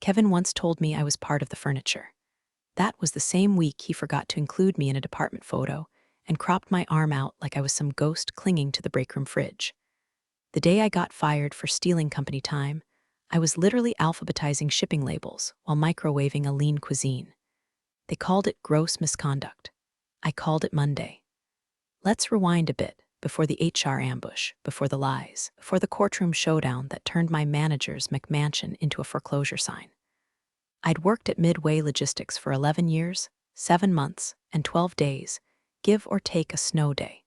Kevin once told me I was part of the furniture. That was the same week he forgot to include me in a department photo and cropped my arm out like I was some ghost clinging to the breakroom fridge. The day I got fired for stealing company time, I was literally alphabetizing shipping labels while microwaving a lean cuisine. They called it gross misconduct. I called it Monday. Let's rewind a bit before the HR ambush, before the lies, before the courtroom showdown that turned my manager's McMansion into a foreclosure sign. I'd worked at Midway Logistics for 11 years, 7 months, and 12 days, give or take a snow day.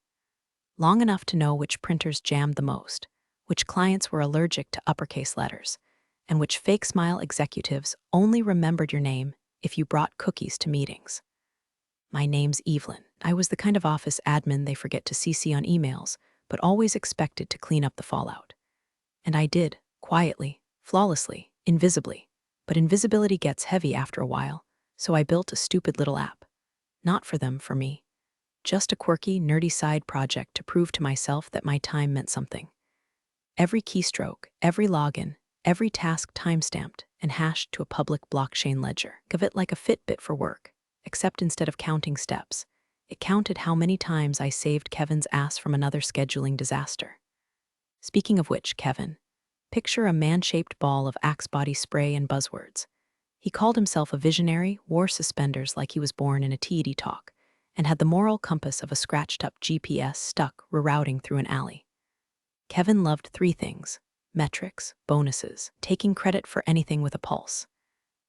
Long enough to know which printers jammed the most, which clients were allergic to uppercase letters, and which fake smile executives only remembered your name if you brought cookies to meetings. My name's Evelyn. I was the kind of office admin they forget to CC on emails, but always expected to clean up the fallout. And I did, quietly, flawlessly, invisibly. But invisibility gets heavy after a while, so I built a stupid little app. Not for them, for me. Just a quirky, nerdy side project to prove to myself that my time meant something. Every keystroke, every login, every task timestamped and hashed to a public blockchain ledger. Think of it like a Fitbit for work, except instead of counting steps, it counted how many times I saved Kevin's ass from another scheduling disaster. Speaking of which, Kevin, picture a man-shaped ball of Axe body spray and buzzwords. He called himself a visionary, wore suspenders like he was born in a TED talk, and had the moral compass of a scratched-up GPS stuck rerouting through an alley. Kevin loved 3 things: metrics, bonuses, taking credit for anything with a pulse.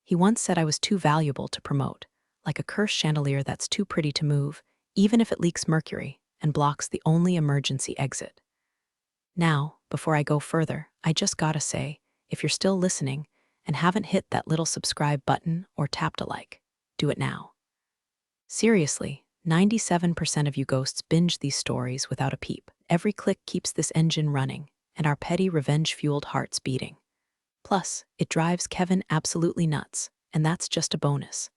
He once said I was too valuable to promote, like a cursed chandelier that's too pretty to move, even if it leaks mercury and blocks the only emergency exit. Now, before I go further, I just gotta say, if you're still listening and haven't hit that little subscribe button or tapped a like, do it now. Seriously, 97% of you ghosts binge these stories without a peep. Every click keeps this engine running, and our petty revenge-fueled hearts beating. Plus, it drives Kevin absolutely nuts, and that's just a bonus.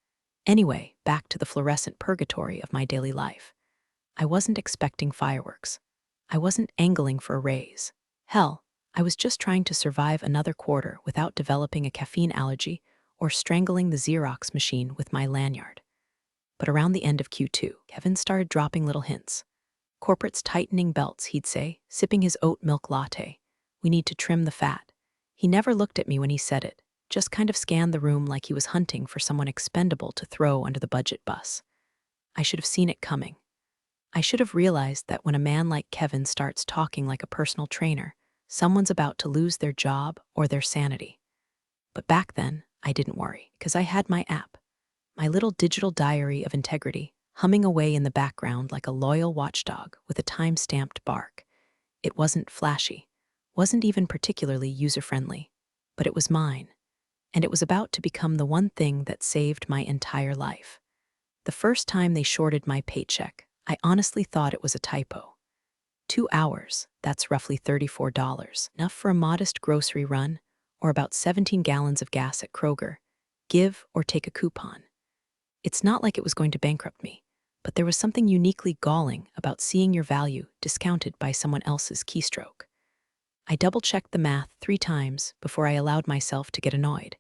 Anyway, back to the fluorescent purgatory of my daily life. I wasn't expecting fireworks. I wasn't angling for a raise. Hell, I was just trying to survive another quarter without developing a caffeine allergy or strangling the Xerox machine with my lanyard. But around the end of Q2, Kevin started dropping little hints. Corporate's tightening belts, he'd say, sipping his oat milk latte. We need to trim the fat. He never looked at me when he said it, just kind of scanned the room like he was hunting for someone expendable to throw under the budget bus. I should have seen it coming. I should have realized that when a man like Kevin starts talking like a personal trainer, someone's about to lose their job or their sanity. But back then, I didn't worry, because I had my app, my little digital diary of integrity, humming away in the background like a loyal watchdog with a time-stamped bark. It wasn't flashy, wasn't even particularly user-friendly, but it was mine, and it was about to become the one thing that saved my entire life. The first time they shorted my paycheck, I honestly thought it was a typo. 2 hours, that's roughly $34, enough for a modest grocery run, or about 17 gallons of gas at Kroger. Give or take a coupon. It's not like it was going to bankrupt me, but there was something uniquely galling about seeing your value discounted by someone else's keystroke. I double-checked the math 3 times before I allowed myself to get annoyed.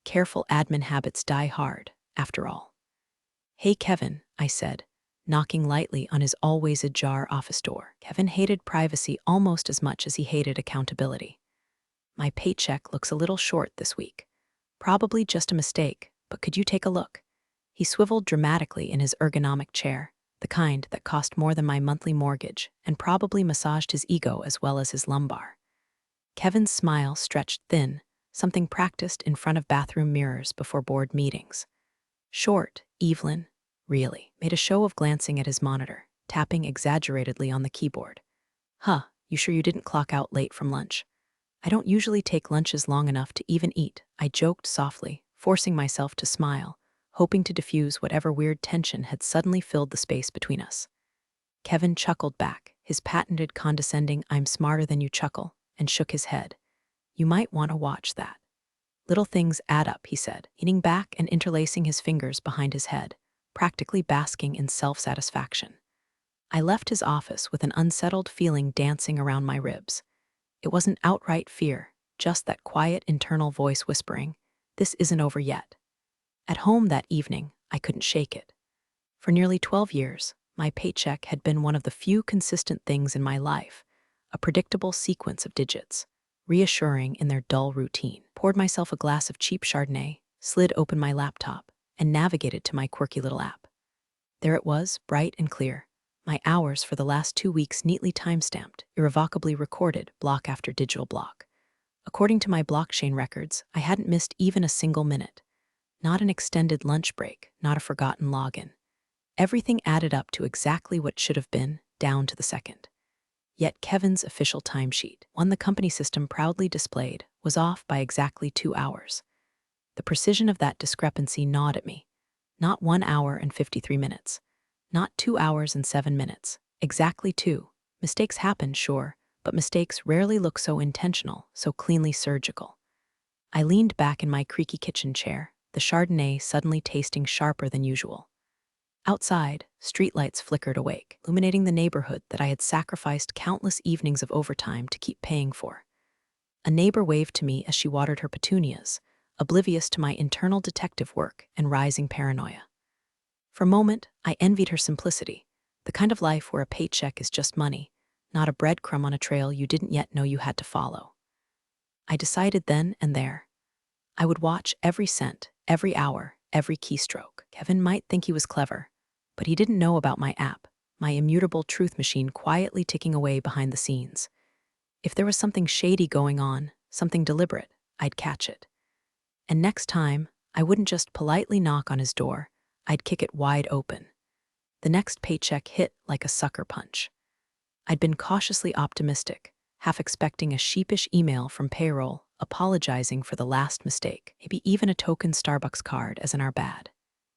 Careful admin habits die hard, after all. "Hey, Kevin," I said, knocking lightly on his always ajar office door. Kevin hated privacy almost as much as he hated accountability. "My paycheck looks a little short this week. Probably just a mistake, but could you take a look?" He swiveled dramatically in his ergonomic chair, the kind that cost more than my monthly mortgage and probably massaged his ego as well as his lumbar. Kevin's smile stretched thin, something practiced in front of bathroom mirrors before board meetings. "Short, Evelyn, really," made a show of glancing at his monitor, tapping exaggeratedly on the keyboard. "Huh, you sure you didn't clock out late from lunch?" "I don't usually take lunches long enough to even eat," I joked softly, forcing myself to smile, hoping to diffuse whatever weird tension had suddenly filled the space between us. Kevin chuckled back, his patented condescending "I'm smarter than you" chuckle, and shook his head. "You might want to watch that. Little things add up," he said, leaning back and interlacing his fingers behind his head, practically basking in self-satisfaction. I left his office with an unsettled feeling dancing around my ribs. It wasn't outright fear, just that quiet internal voice whispering, This isn't over yet. At home that evening, I couldn't shake it. For nearly 12 years, my paycheck had been one of the few consistent things in my life, a predictable sequence of digits, reassuring in their dull routine. Poured myself a glass of cheap Chardonnay, slid open my laptop, and navigated to my quirky little app. There it was, bright and clear. My hours for the last 2 weeks neatly time-stamped, irrevocably recorded, block after digital block. According to my blockchain records, I hadn't missed even a single minute. Not an extended lunch break, not a forgotten login. Everything added up to exactly what should have been, down to the second. Yet Kevin's official timesheet, one the company system proudly displayed, was off by exactly 2 hours. The precision of that discrepancy gnawed at me. Not 1 hour and 53 minutes. Not 2 hours and 7 minutes. Exactly 2. Mistakes happen, sure, but mistakes rarely look so intentional, so cleanly surgical. I leaned back in my creaky kitchen chair, the Chardonnay suddenly tasting sharper than usual. Outside, streetlights flickered awake, illuminating the neighborhood that I had sacrificed countless evenings of overtime to keep paying for. A neighbor waved to me as she watered her petunias, oblivious to my internal detective work and rising paranoia. For a moment, I envied her simplicity, the kind of life where a paycheck is just money, not a breadcrumb on a trail you didn't yet know you had to follow. I decided then and there. I would watch every cent, every hour, every keystroke. Kevin might think he was clever, but he didn't know about my app, my immutable truth machine quietly ticking away behind the scenes. If there was something shady going on, something deliberate, I'd catch it. And next time, I wouldn't just politely knock on his door, I'd kick it wide open. The next paycheck hit like a sucker punch. I'd been cautiously optimistic, half expecting a sheepish email from payroll apologizing for the last mistake, maybe even a token Starbucks card as in our bad.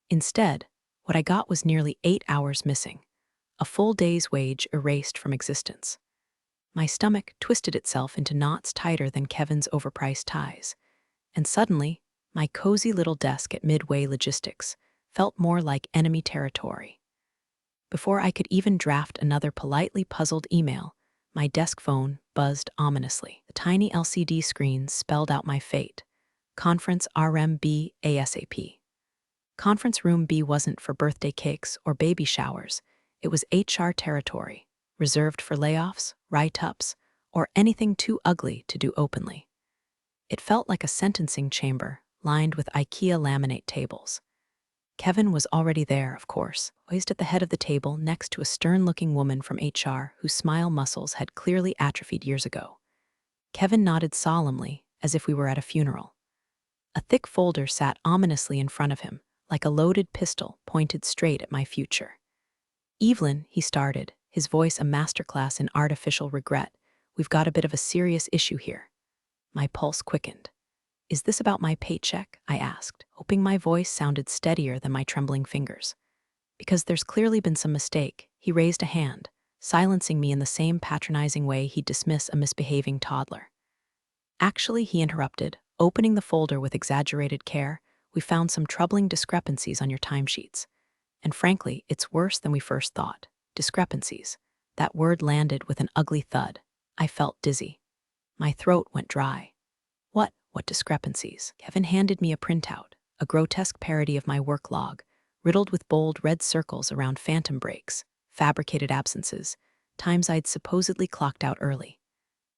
Instead, what I got was nearly 8 hours missing, a full day's wage erased from existence. My stomach twisted itself into knots tighter than Kevin's overpriced ties, and suddenly, my cozy little desk at Midway Logistics felt more like enemy territory. Before I could even draft another politely puzzled email, my desk phone buzzed ominously. The tiny LCD screen spelled out my fate. Conference RMB ASAP. Conference Room B wasn't for birthday cakes or baby showers. It was HR territory, reserved for layoffs, write-ups, or anything too ugly to do openly. It felt like a sentencing chamber lined with IKEA laminate tables. Kevin was already there, of course, poised at the head of the table next to a stern-looking woman from HR whose smile muscles had clearly atrophied years ago. Kevin nodded solemnly, as if we were at a funeral. A thick folder sat ominously in front of him, like a loaded pistol pointed straight at my future. "Evelyn," he started, his voice a masterclass in artificial regret, "we've got a bit of a serious issue here." My pulse quickened. "Is this about my paycheck?" I asked, hoping my voice sounded steadier than my trembling fingers. "Because there's clearly been some mistake." He raised a hand, silencing me in the same patronizing way he'd dismiss a misbehaving toddler. "Actually," he interrupted, opening the folder with exaggerated care, "we found some troubling discrepancies on your timesheets. And frankly, it's worse than we first thought. Discrepancies." That word landed with an ugly thud. I felt dizzy. My throat went dry. What discrepancies? Kevin handed me a printout, a grotesque parody of my work log, riddled with bold red circles around phantom breaks, fabricated absences, times I'd supposedly clocked out early.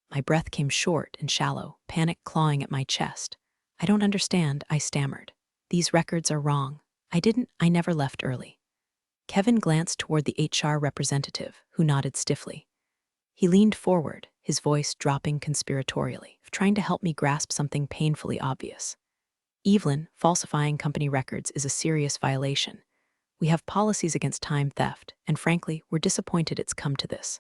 My breath came short and shallow, panic clawing at my chest. "I don't understand," I stammered. "These records are wrong. I never left early." Kevin glanced toward the HR representative, who nodded stiffly. He leaned forward, his voice dropping conspiratorially, trying to help me grasp something painfully obvious. "Evelyn, falsifying company records is a serious violation. We have policies against time theft, and frankly, we're disappointed it's come to this."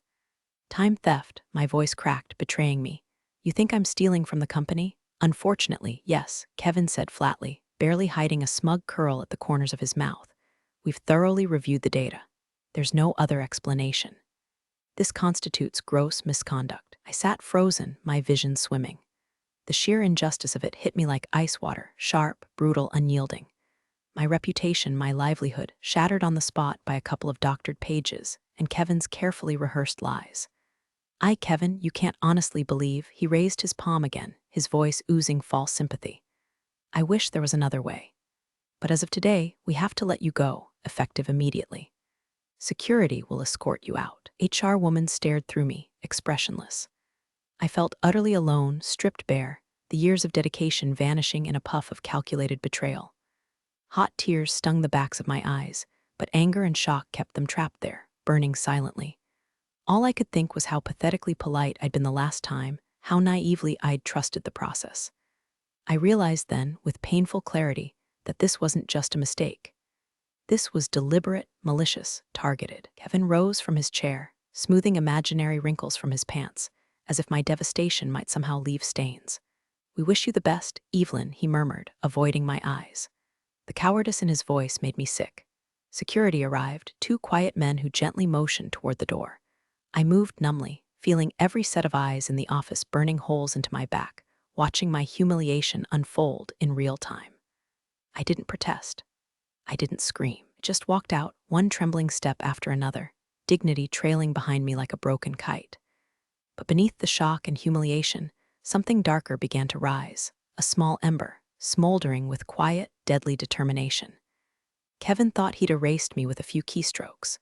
"Time theft," my voice cracked, betraying me. "You think I'm stealing from the company?" "Unfortunately, yes," Kevin said flatly, barely hiding a smug curl at the corners of his mouth. "We've thoroughly reviewed the data. There's no other explanation. This constitutes gross misconduct." I sat frozen, my vision swimming. The sheer injustice of it hit me like ice water, sharp, brutal, unyielding. My reputation, my livelihood, shattered on the spot by a couple of doctored pages and Kevin's carefully rehearsed lies. Kevin, you can't honestly believe," he raised his palm again, his voice oozing false sympathy. I wish there was another way. But as of today, we have to let you go, effective immediately. Security will escort you out. HR woman stared through me, expressionless. I felt utterly alone, stripped bare, the years of dedication vanishing in a puff of calculated betrayal. Hot tears stung the backs of my eyes, but anger and shock kept them trapped there, burning silently. All I could think was how pathetically polite I'd been the last time, how naively I'd trusted the process. I realized then, with painful clarity, that this wasn't just a mistake. This was deliberate, malicious, targeted. Kevin rose from his chair, smoothing imaginary wrinkles from his pants, as if my devastation might somehow leave stains. "We wish you the best, Evelyn," he murmured, avoiding my eyes. The cowardice in his voice made me sick. Security arrived, two quiet men who gently motioned toward the door. I moved numbly, feeling every set of eyes in the office burning holes into my back, watching my humiliation unfold in real time. I didn't protest. I didn't scream. I just walked out, one trembling step after another, dignity trailing behind me like a broken kite. But beneath the shock and humiliation, something darker began to rise, a small ember, smoldering with quiet, deadly determination. Kevin thought he'd erased me with a few keystrokes.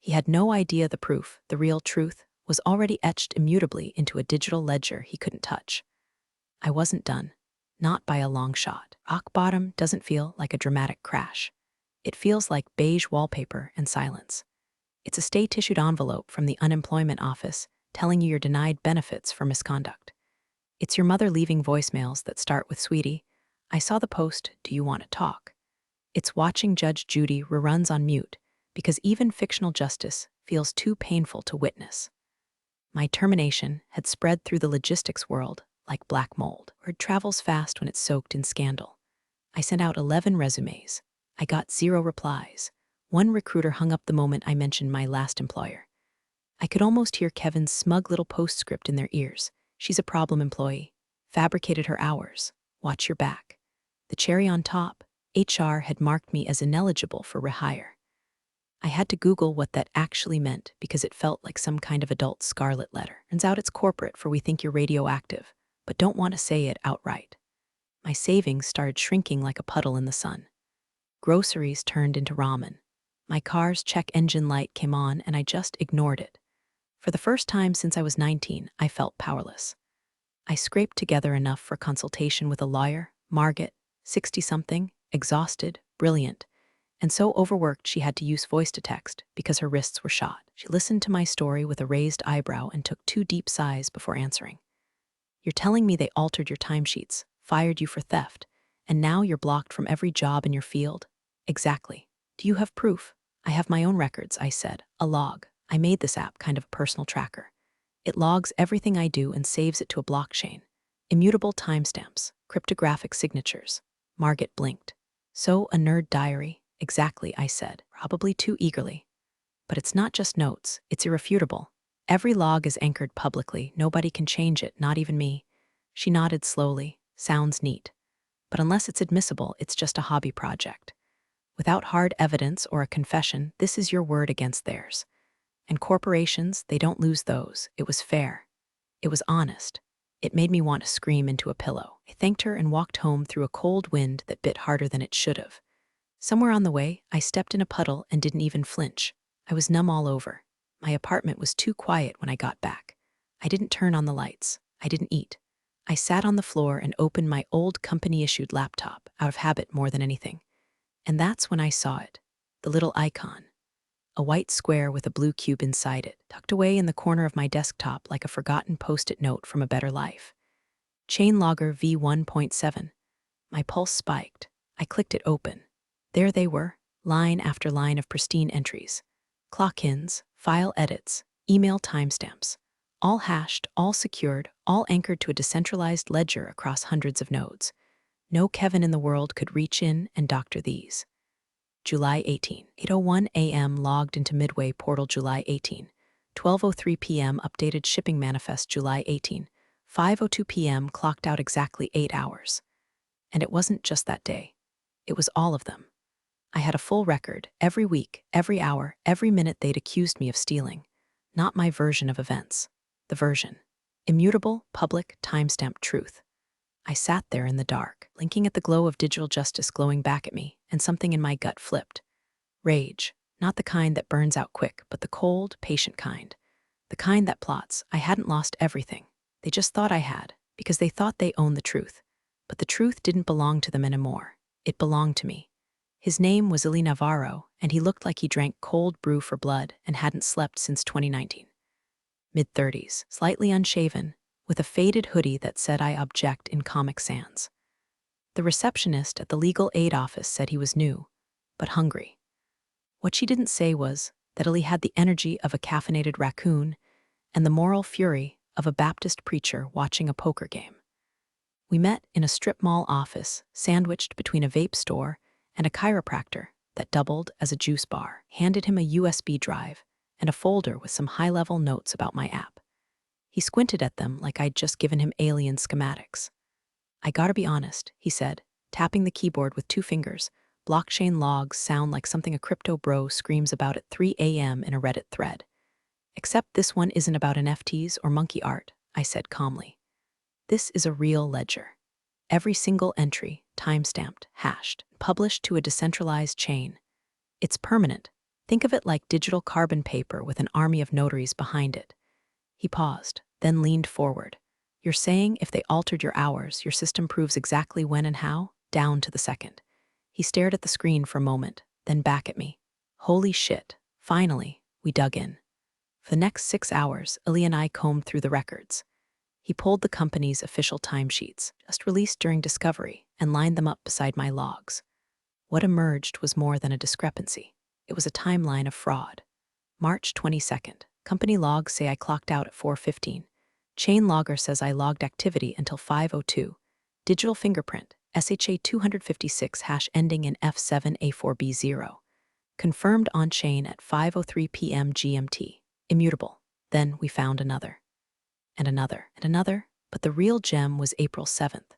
He had no idea the proof, the real truth, was already etched immutably into a digital ledger he couldn't touch. I wasn't done. Not by a long shot. Rock bottom doesn't feel like a dramatic crash. It feels like beige wallpaper and silence. It's a stay-tissued envelope from the unemployment office telling you you're denied benefits for misconduct. It's your mother leaving voicemails that start with, "Sweetie, I saw the post, do you want to talk?" It's watching Judge Judy reruns on mute because even fictional justice feels too painful to witness. My termination had spread through the logistics world like black mold. Word travels fast when it's soaked in scandal. I sent out 11 resumes. I got 0 replies. One recruiter hung up the moment I mentioned my last employer. I could almost hear Kevin's smug little postscript in their ears. "She's a problem employee. Fabricated her hours. Watch your back." The cherry on top, HR had marked me as ineligible for rehire. I had to Google what that actually meant because it felt like some kind of adult scarlet letter. Turns out it's corporate for "we think you're radioactive, but don't want to say it outright." My savings started shrinking like a puddle in the sun. Groceries turned into ramen. My car's check engine light came on and I just ignored it. For the first time since I was 19, I felt powerless. I scraped together enough for consultation with a lawyer, Margaret, 60-something, exhausted, brilliant, and so overworked she had to use voice-to-text because her wrists were shot. She listened to my story with a raised eyebrow and took 2 deep sighs before answering. "You're telling me they altered your timesheets, fired you for theft, and now you're blocked from every job in your field?" "Exactly. Do you have proof?" "I have my own records," I said. "A log. I made this app kind of a personal tracker. It logs everything I do and saves it to a blockchain. Immutable timestamps, cryptographic signatures." Margaret blinked. "So, a nerd diary?" "Exactly," I said, probably too eagerly. "But it's not just notes, it's irrefutable. Every log is anchored publicly, nobody can change it, not even me." She nodded slowly. "Sounds neat. But unless it's admissible, it's just a hobby project. Without hard evidence or a confession, this is your word against theirs. And corporations, they don't lose those. It was fair. It was honest." It made me want to scream into a pillow. I thanked her and walked home through a cold wind that bit harder than it should have. Somewhere on the way, I stepped in a puddle and didn't even flinch. I was numb all over. My apartment was too quiet when I got back. I didn't turn on the lights. I didn't eat. I sat on the floor and opened my old company-issued laptop, out of habit more than anything. And that's when I saw it. The little icon. A white square with a blue cube inside it, tucked away in the corner of my desktop like a forgotten post-it note from a better life. Chain logger V1.7. My pulse spiked. I clicked it open. There they were, line after line of pristine entries. Clock-ins, file edits, email timestamps. All hashed, all secured, all anchored to a decentralized ledger across hundreds of nodes. No Kevin in the world could reach in and doctor these. July 18, 8:01 a.m. logged into Midway portal July 18, 12:03 p.m. updated shipping manifest July 18, 5:02 p.m. clocked out exactly 8 hours. And it wasn't just that day. It was all of them. I had a full record, every week, every hour, every minute they'd accused me of stealing. Not my version of events. The version. Immutable, public, timestamped truth. I sat there in the dark, blinking at the glow of digital justice glowing back at me, and something in my gut flipped. Rage, not the kind that burns out quick, but the cold, patient kind. The kind that plots, I hadn't lost everything. They just thought I had, because they thought they owned the truth. But the truth didn't belong to them anymore. It belonged to me. His name was Ili Navarro, and he looked like he drank cold brew for blood and hadn't slept since 2019. Mid-30s, slightly unshaven, with a faded hoodie that said "I object" in Comic Sans. The receptionist at the legal aid office said he was new, but hungry. What she didn't say was that Ili had the energy of a caffeinated raccoon and the moral fury of a Baptist preacher watching a poker game. We met in a strip mall office, sandwiched between a vape store and a chiropractor that doubled as a juice bar, handed him a USB drive and a folder with some high-level notes about my app. He squinted at them like I'd just given him alien schematics. "I gotta be honest," he said, tapping the keyboard with 2 fingers. "Blockchain logs sound like something a crypto bro screams about at 3 a.m. in a Reddit thread. Except this one isn't about NFTs or monkey art," I said calmly. "This is a real ledger. Every single entry, timestamped, hashed, published to a decentralized chain. It's permanent. Think of it like digital carbon paper with an army of notaries behind it." He paused, then leaned forward. "You're saying if they altered your hours, your system proves exactly when and how, down to the second." He stared at the screen for a moment, then back at me. Holy shit. Finally, we dug in. For the next 6 hours, Ili and I combed through the records. He pulled the company's official timesheets, just released during discovery, and lined them up beside my logs. What emerged was more than a discrepancy. It was a timeline of fraud. March 22nd. Company logs say I clocked out at 4:15. Chain logger says I logged activity until 5:02. Digital fingerprint, SHA 256 hash ending in F7A4B0. Confirmed on chain at 5:03 p.m. GMT. Immutable. Then we found another. And another. And another. But the real gem was April 7th.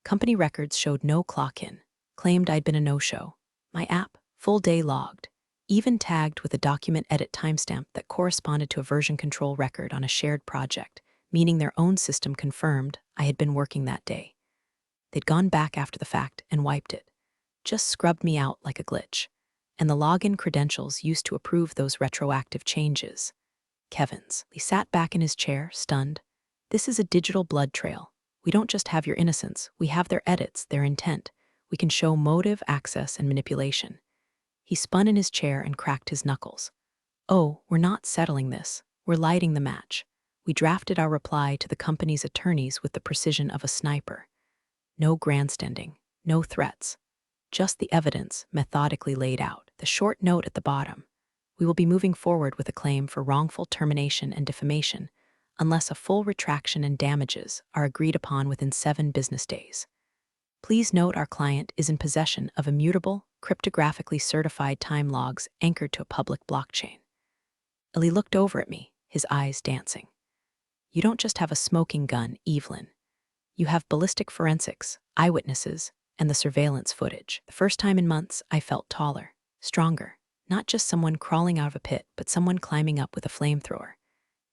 Company records showed no clock-in. Claimed I'd been a no-show. My app, full day logged. Even tagged with a document edit timestamp that corresponded to a version control record on a shared project, meaning their own system confirmed I had been working that day. They'd gone back after the fact and wiped it. Just scrubbed me out like a glitch. And the login credentials used to approve those retroactive changes. Kevin's. He sat back in his chair, stunned. "This is a digital blood trail. We don't just have your innocence, we have their edits, their intent. We can show motive, access, and manipulation." He spun in his chair and cracked his knuckles. "Oh, we're not settling this. We're lighting the match." We drafted our reply to the company's attorneys with the precision of a sniper. No grandstanding, no threats. Just the evidence methodically laid out. The short note at the bottom. "We will be moving forward with a claim for wrongful termination and defamation unless a full retraction and damages are agreed upon within 7 business days. Please note our client is in possession of immutable, cryptographically certified time logs anchored to a public blockchain." Ili looked over at me, his eyes dancing. "You don't just have a smoking gun, Evelyn. You have ballistic forensics, eyewitnesses, and the surveillance footage." The first time in months, I felt taller, stronger. Not just someone crawling out of a pit, but someone climbing up with a flamethrower.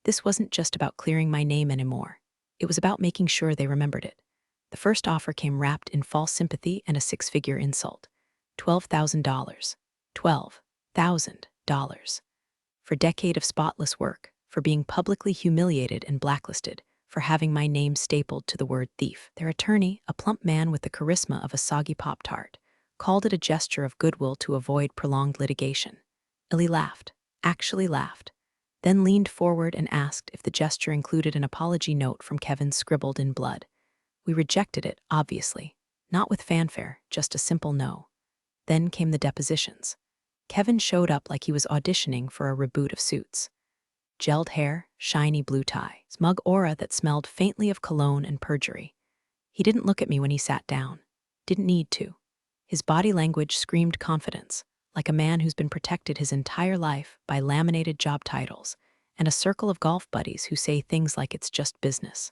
This wasn't just about clearing my name anymore. It was about making sure they remembered it. The first offer came wrapped in false sympathy and a 6-figure insult. $12,000. $12,000. For a decade of spotless work, for being publicly humiliated and blacklisted, for having my name stapled to the word thief. Their attorney, a plump man with the charisma of a soggy Pop-Tart, called it a gesture of goodwill to avoid prolonged litigation. Ili laughed, actually laughed, then leaned forward and asked if the gesture included an apology note from Kevin scribbled in blood. We rejected it, obviously. Not with fanfare, just a simple no. Then came the depositions. Kevin showed up like he was auditioning for a reboot of Suits. Gelled hair, shiny blue tie, smug aura that smelled faintly of cologne and perjury. He didn't look at me when he sat down. Didn't need to. His body language screamed confidence, like a man who's been protected his entire life by laminated job titles and a circle of golf buddies who say things like it's just business.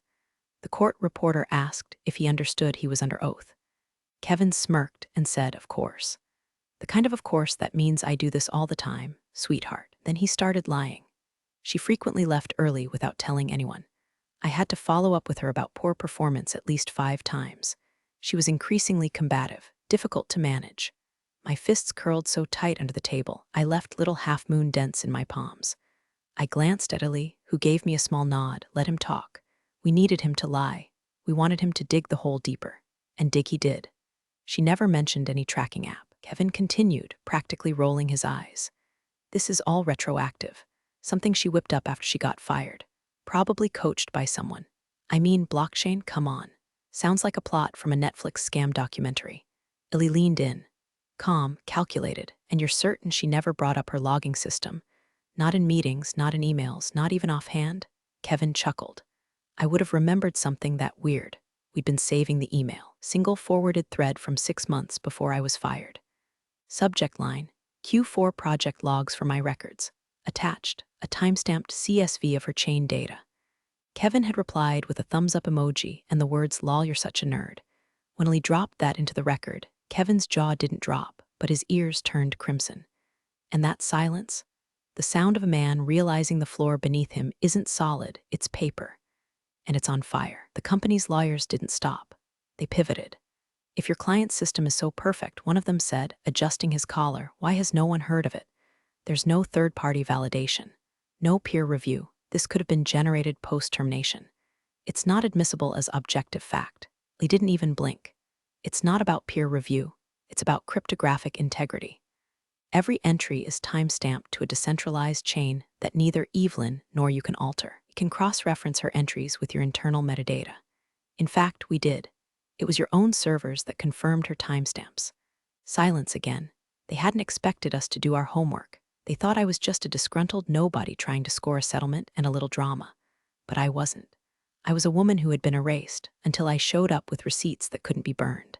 The court reporter asked if he understood he was under oath. Kevin smirked and said, "Of course." The kind of course that means I do this all the time, sweetheart. Then he started lying. She frequently left early without telling anyone. I had to follow up with her about poor performance at least 5 times. She was increasingly combative, difficult to manage. My fists curled so tight under the table, I left little half-moon dents in my palms. I glanced at Ali, who gave me a small nod. Let him talk. We needed him to lie. We wanted him to dig the hole deeper. And dig he did. She never mentioned any tracking app. Kevin continued, practically rolling his eyes. This is all retroactive. Something she whipped up after she got fired. Probably coached by someone. I mean, blockchain, come on. Sounds like a plot from a Netflix scam documentary. Illy leaned in. Calm, calculated, and you're certain she never brought up her logging system. Not in meetings, not in emails, not even offhand? Kevin chuckled. I would have remembered something that weird. We'd been saving the email. Single forwarded thread from 6 months before I was fired. Subject line, Q4 project logs for my records. Attached, a time-stamped CSV of her chain data. Kevin had replied with a thumbs-up emoji and the words, "Lol, you're such a nerd." When he dropped that into the record, Kevin's jaw didn't drop, but his ears turned crimson. And that silence? The sound of a man realizing the floor beneath him isn't solid, it's paper. And it's on fire. The company's lawyers didn't stop. They pivoted. If your client's system is so perfect, one of them said, adjusting his collar, why has no one heard of it? There's no third-party validation. No peer review. This could have been generated post-termination. It's not admissible as objective fact. He didn't even blink. It's not about peer review. It's about cryptographic integrity. Every entry is time-stamped to a decentralized chain that neither Evelyn nor you can alter. You can cross-reference her entries with your internal metadata. In fact, we did. It was your own servers that confirmed her timestamps. Silence again. They hadn't expected us to do our homework. They thought I was just a disgruntled nobody trying to score a settlement and a little drama. But I wasn't. I was a woman who had been erased until I showed up with receipts that couldn't be burned.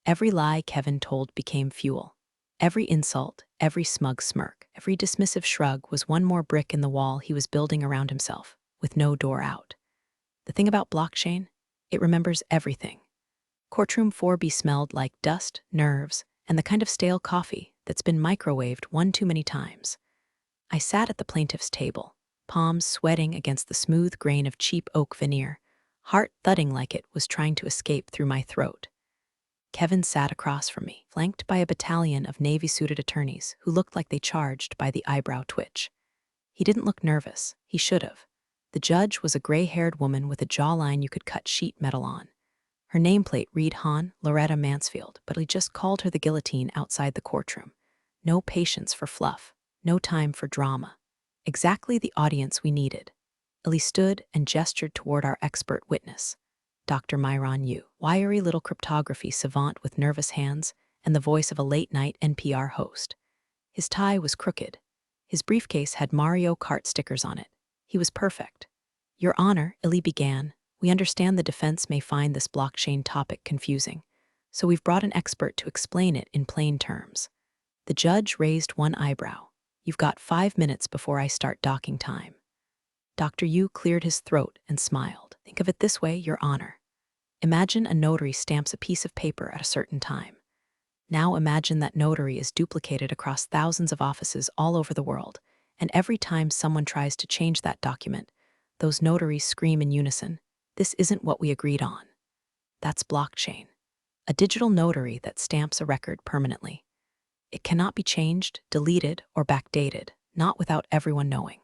Every lie Kevin told became fuel. Every insult, every smug smirk, every dismissive shrug was one more brick in the wall he was building around himself, with no door out. The thing about blockchain, it remembers everything. Courtroom 4B smelled like dust, nerves, and the kind of stale coffee that's been microwaved one too many times. I sat at the plaintiff's table, palms sweating against the smooth grain of cheap oak veneer, heart thudding like it was trying to escape through my throat. Kevin sat across from me, flanked by a battalion of navy-suited attorneys who looked like they charged by the eyebrow twitch. He didn't look nervous. He should have. The judge was a gray-haired woman with a jawline you could cut sheet metal on. Her nameplate read Hon Loretta Mansfield, but he just called her the guillotine outside the courtroom. No patience for fluff. No time for drama. Exactly the audience we needed. Ellie stood and gestured toward our expert witness, Dr. Myron Yu, wiry little cryptography savant with nervous hands and the voice of a late-night NPR host. His tie was crooked. His briefcase had Mario Kart stickers on it. He was perfect. Your Honor, Ellie began, we understand the defense may find this blockchain topic confusing, so we've brought an expert to explain it in plain terms. The judge raised one eyebrow. You've got 5 minutes before I start docking time. Dr. Yu cleared his throat and smiled. Think of it this way, Your Honor. Imagine a notary stamps a piece of paper at a certain time. Now imagine that notary is duplicated across thousands of offices all over the world, and every time someone tries to change that document, those notaries scream in unison, "This isn't what we agreed on." That's blockchain. A digital notary that stamps a record permanently. It cannot be changed, deleted, or backdated, not without everyone knowing.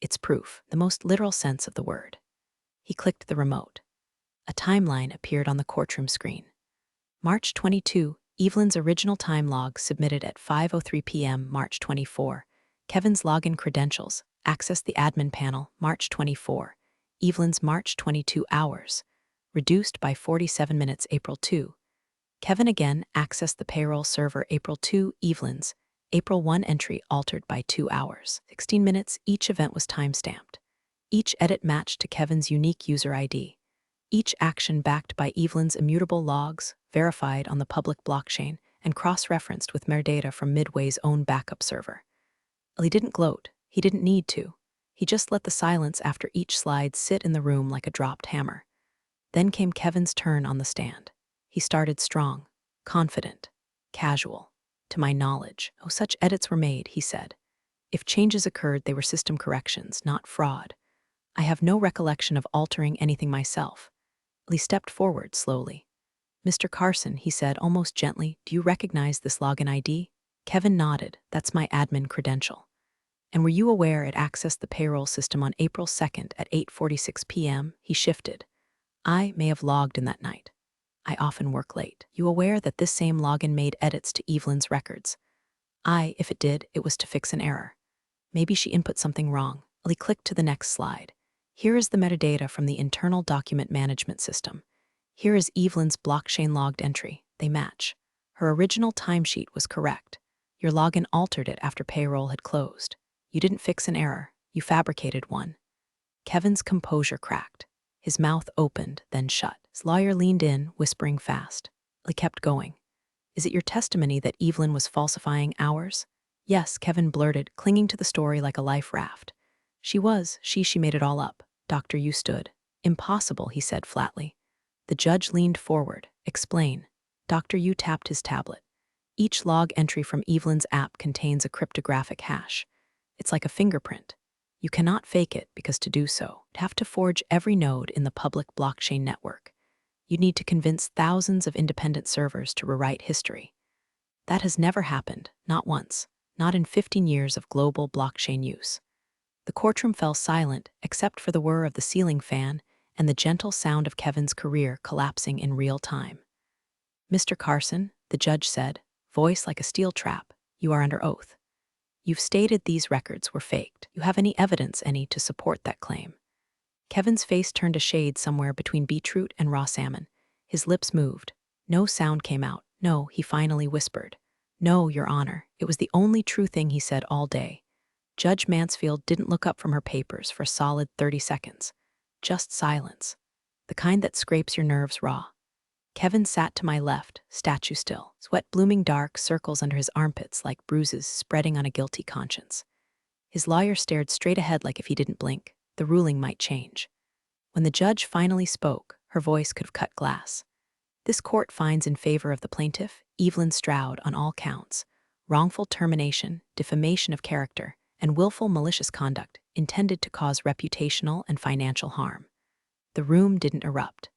It's proof, the most literal sense of the word. He clicked the remote. A timeline appeared on the courtroom screen. March 22, Evelyn's original time log submitted at 5:03 p.m. March 24. Kevin's login credentials, access the admin panel, March 24. Evelyn's March 22 hours, reduced by 47 minutes April 2. Kevin again accessed the payroll server April 2, Evelyn's, April 1 entry altered by 2 hours. 16 minutes, each event was timestamped. Each edit matched to Kevin's unique user ID. Each action backed by Evelyn's immutable logs, verified on the public blockchain, and cross-referenced with metadata from Midway's own backup server. He didn't gloat. He didn't need to. He just let the silence after each slide sit in the room like a dropped hammer. Then came Kevin's turn on the stand. He started strong, confident, casual. To my knowledge, no such edits were made, he said. If changes occurred, they were system corrections, not fraud. I have no recollection of altering anything myself. Lee stepped forward slowly. Mr. Carson, he said almost gently, do you recognize this login ID? Kevin nodded. That's my admin credential. And were you aware it accessed the payroll system on April 2nd at 8:46 p.m.? He shifted. I may have logged in that night. I often work late. You aware that this same login made edits to Evelyn's records? If it did, it was to fix an error. Maybe she input something wrong. Lee clicked to the next slide. Here is the metadata from the internal document management system. Here is Evelyn's blockchain logged entry. They match. Her original timesheet was correct. Your login altered it after payroll had closed. You didn't fix an error. You fabricated one. Kevin's composure cracked. His mouth opened, then shut. His lawyer leaned in, whispering fast. Lee kept going. Is it your testimony that Evelyn was falsifying hours? Yes, Kevin blurted, clinging to the story like a life raft. She was. She made it all up. Doctor, you stood. Impossible, he said flatly. The judge leaned forward. Explain. Dr. Yu tapped his tablet. Each log entry from Evelyn's app contains a cryptographic hash. It's like a fingerprint. You cannot fake it because to do so, you'd have to forge every node in the public blockchain network. You'd need to convince thousands of independent servers to rewrite history. That has never happened, not once, not in 15 years of global blockchain use. The courtroom fell silent except for the whir of the ceiling fan and the gentle sound of Kevin's career collapsing in real time. Mr. Carson, the judge said, voice like a steel trap, you are under oath. You've stated these records were faked. You have any evidence, to support that claim? Kevin's face turned a shade somewhere between beetroot and raw salmon. His lips moved. No sound came out. No, he finally whispered. No, Your Honor. It was the only true thing he said all day. Judge Mansfield didn't look up from her papers for a solid 30 seconds. Just silence. The kind that scrapes your nerves raw. Kevin sat to my left, statue still, sweat blooming dark circles under his armpits like bruises spreading on a guilty conscience. His lawyer stared straight ahead like if he didn't blink, the ruling might change. When the judge finally spoke, her voice could have cut glass. This court finds in favor of the plaintiff, Evelyn Stroud, on all counts: wrongful termination, defamation of character, and willful malicious conduct intended to cause reputational and financial harm. The room didn't erupt.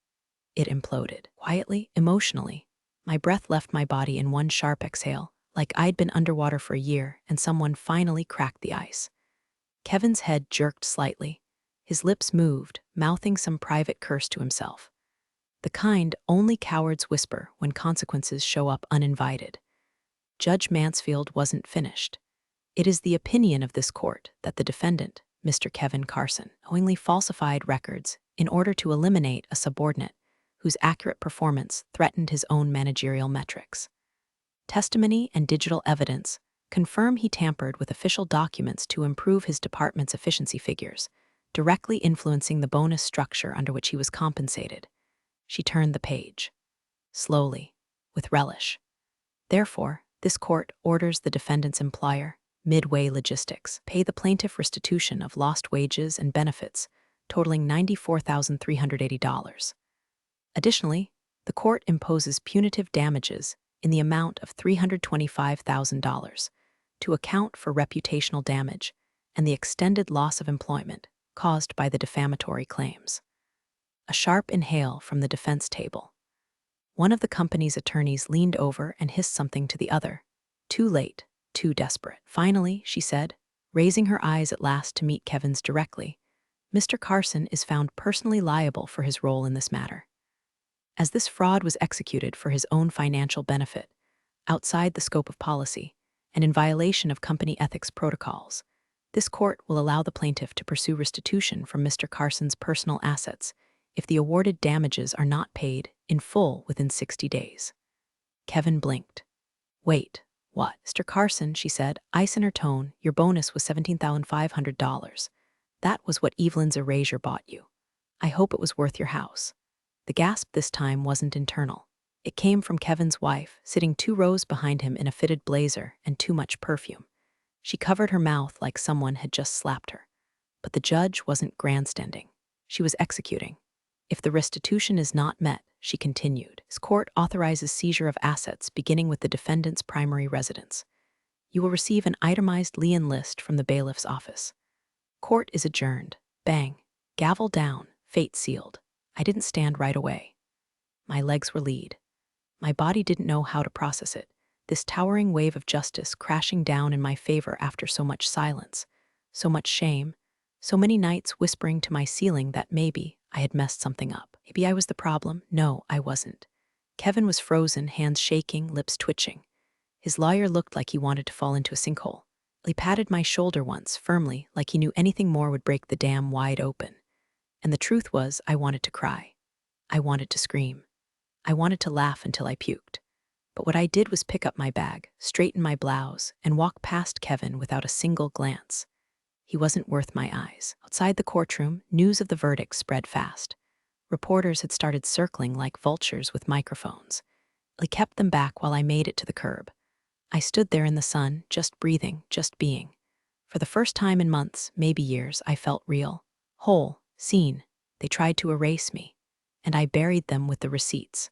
It imploded. Quietly, emotionally. My breath left my body in one sharp exhale, like I'd been underwater for a year and someone finally cracked the ice. Kevin's head jerked slightly. His lips moved, mouthing some private curse to himself. The kind only cowards whisper when consequences show up uninvited. Judge Mansfield wasn't finished. It is the opinion of this court that the defendant, Mr. Kevin Carson, knowingly falsified records in order to eliminate a subordinate whose accurate performance threatened his own managerial metrics. Testimony and digital evidence confirm he tampered with official documents to improve his department's efficiency figures, directly influencing the bonus structure under which he was compensated. She turned the page. Slowly, with relish. Therefore, this court orders the defendant's employer, Midway Logistics, pay the plaintiff restitution of lost wages and benefits, totaling $94,380. Additionally, the court imposes punitive damages in the amount of $325,000 to account for reputational damage and the extended loss of employment caused by the defamatory claims. A sharp inhale from the defense table. One of the company's attorneys leaned over and hissed something to the other. Too late, too desperate. Finally, she said, raising her eyes at last to meet Kevin's directly, Mr. Carson is found personally liable for his role in this matter. As this fraud was executed for his own financial benefit, outside the scope of policy, and in violation of company ethics protocols, this court will allow the plaintiff to pursue restitution from Mr. Carson's personal assets if the awarded damages are not paid in full within 60 days. Kevin blinked. Wait, what? Mr. Carson, she said, ice in her tone, your bonus was $17,500. That was what Evelyn's erasure bought you. I hope it was worth your house. The gasp this time wasn't internal. It came from Kevin's wife, sitting 2 rows behind him in a fitted blazer and too much perfume. She covered her mouth like someone had just slapped her. But the judge wasn't grandstanding. She was executing. If the restitution is not met, she continued, this court authorizes seizure of assets beginning with the defendant's primary residence. You will receive an itemized lien list from the bailiff's office. Court is adjourned. Bang. Gavel down, fate sealed. I didn't stand right away. My legs were lead. My body didn't know how to process it. This towering wave of justice crashing down in my favor after so much silence, so much shame, so many nights whispering to my ceiling that maybe I had messed something up. Maybe I was the problem. No, I wasn't. Kevin was frozen, hands shaking, lips twitching. His lawyer looked like he wanted to fall into a sinkhole. He patted my shoulder once, firmly, like he knew anything more would break the dam wide open. And the truth was, I wanted to cry. I wanted to scream. I wanted to laugh until I puked. But what I did was pick up my bag, straighten my blouse, and walk past Kevin without a single glance. He wasn't worth my eyes. Outside the courtroom, news of the verdict spread fast. Reporters had started circling like vultures with microphones. I kept them back while I made it to the curb. I stood there in the sun, just breathing, just being. For the first time in months, maybe years, I felt real. Whole, seen. They tried to erase me. And I buried them with the receipts.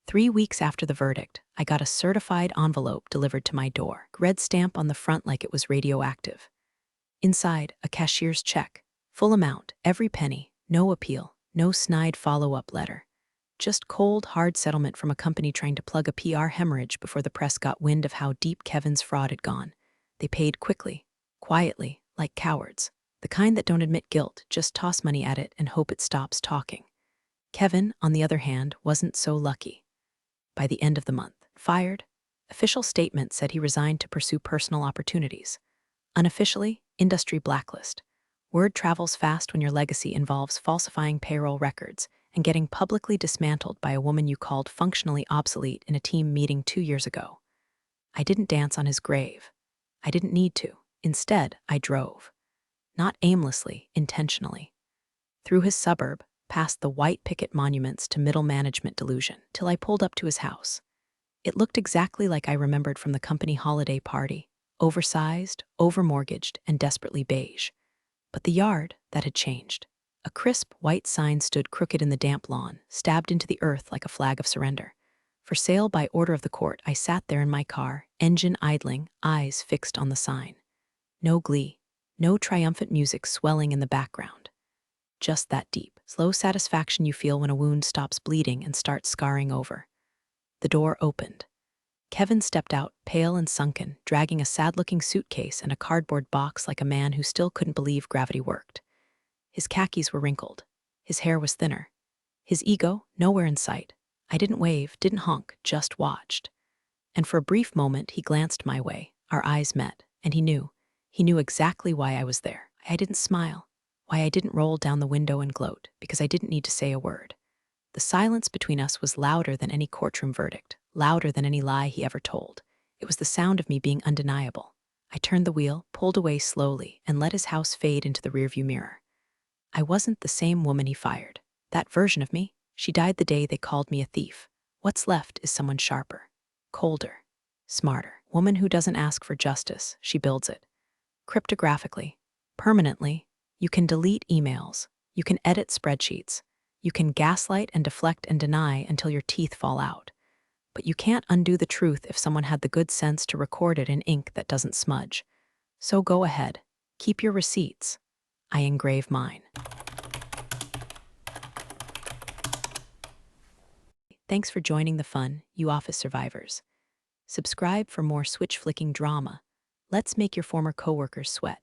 3 weeks after the verdict, I got a certified envelope delivered to my door, red stamp on the front like it was radioactive. Inside, a cashier's check, full amount, every penny, no appeal, no snide follow-up letter. Just cold, hard settlement from a company trying to plug a PR hemorrhage before the press got wind of how deep Kevin's fraud had gone. They paid quickly, quietly, like cowards. The kind that don't admit guilt, just toss money at it and hope it stops talking. Kevin, on the other hand, wasn't so lucky. By the end of the month, fired. Official statement said he resigned to pursue personal opportunities. Unofficially, industry blacklist. Word travels fast when your legacy involves falsifying payroll records and getting publicly dismantled by a woman you called functionally obsolete in a team meeting 2 years ago. I didn't dance on his grave. I didn't need to. Instead, I drove. Not aimlessly, intentionally. Through his suburb, past the white picket monuments to middle management delusion, till I pulled up to his house. It looked exactly like I remembered from the company holiday party, oversized, overmortgaged, and desperately beige. But the yard, that had changed. A crisp, white sign stood crooked in the damp lawn, stabbed into the earth like a flag of surrender. For sale by order of the court, I sat there in my car, engine idling, eyes fixed on the sign. No glee, no triumphant music swelling in the background. Just that deep, slow satisfaction you feel when a wound stops bleeding and starts scarring over. The door opened. Kevin stepped out, pale and sunken, dragging a sad-looking suitcase and a cardboard box like a man who still couldn't believe gravity worked. His khakis were wrinkled. His hair was thinner. His ego, nowhere in sight. I didn't wave, didn't honk, just watched. And for a brief moment, he glanced my way. Our eyes met, and he knew. He knew exactly why I was there. I didn't smile. Why I didn't roll down the window and gloat, because I didn't need to say a word. The silence between us was louder than any courtroom verdict, louder than any lie he ever told. It was the sound of me being undeniable. I turned the wheel, pulled away slowly, and let his house fade into the rearview mirror. I wasn't the same woman he fired. That version of me, she died the day they called me a thief. What's left is someone sharper, colder, smarter. Woman who doesn't ask for justice, she builds it. Cryptographically, permanently. You can delete emails. You can edit spreadsheets. You can gaslight and deflect and deny until your teeth fall out. But you can't undo the truth if someone had the good sense to record it in ink that doesn't smudge. So go ahead. Keep your receipts. I engrave mine. Thanks for joining the fun, you office survivors. Subscribe for more switch-flicking drama. Let's make your former coworkers sweat.